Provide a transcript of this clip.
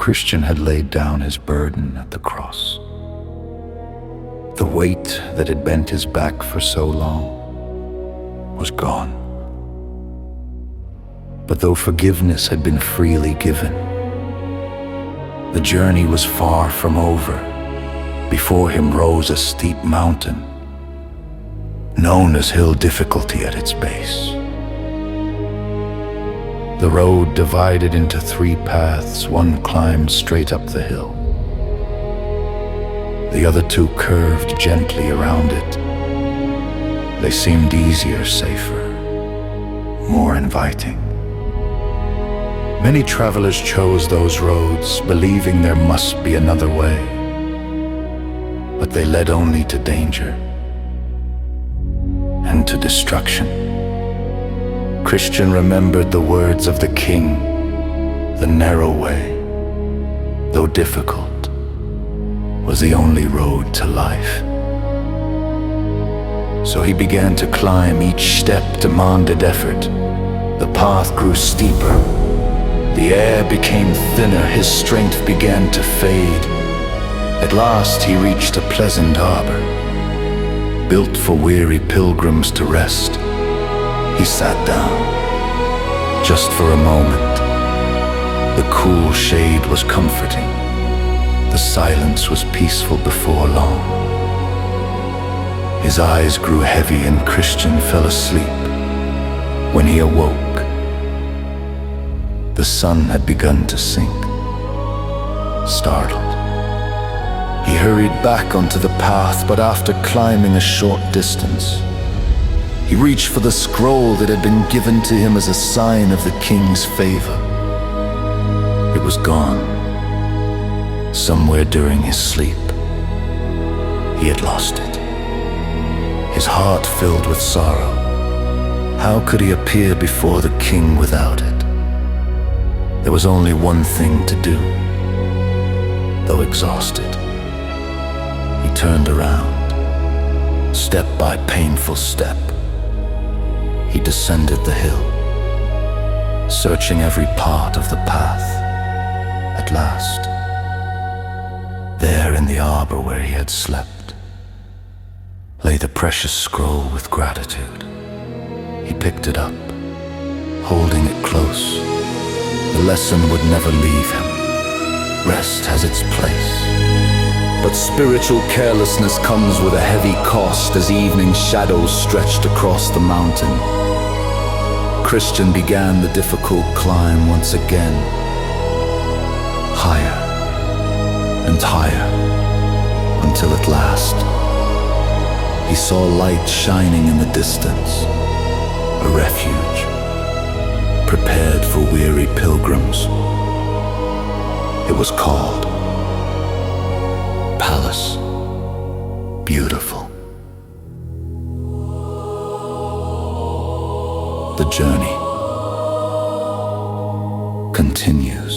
Christian had laid down his burden at the cross. The weight that had bent his back for so long was gone. But though forgiveness had been freely given, the journey was far from over. Before him rose a steep mountain, known as Hill Difficulty at its base. The road divided into 3 paths. One climbed straight up the hill. The other 2 curved gently around it. They seemed easier, safer, more inviting. Many travelers chose those roads, believing there must be another way. But they led only to danger and to destruction. Christian remembered the words of the King, "The narrow way, though difficult, was the only road to life." So he began to climb. Each step demanded effort. The path grew steeper. The air became thinner. His strength began to fade. At last he reached a pleasant harbor, built for weary pilgrims to rest. He sat down, just for a moment. The cool shade was comforting. The silence was peaceful before long. His eyes grew heavy and Christian fell asleep. When he awoke, the sun had begun to sink. Startled, he hurried back onto the path, but after climbing a short distance, he reached for the scroll that had been given to him as a sign of the King's favor. It was gone. Somewhere during his sleep, he had lost it. His heart filled with sorrow. How could he appear before the King without it? There was only one thing to do. Though exhausted, he turned around. Step by painful step, he descended the hill, searching every part of the path. At last, there in the arbor where he had slept, lay the precious scroll with gratitude. He picked it up, holding it close. The lesson would never leave him. Rest has its place, but spiritual carelessness comes with a heavy cost. As evening shadows stretched across the mountain, Christian began the difficult climb once again. Higher and higher, until at last he saw light shining in the distance, a refuge prepared for weary pilgrims. It was called Palace Beautiful. The journey continues.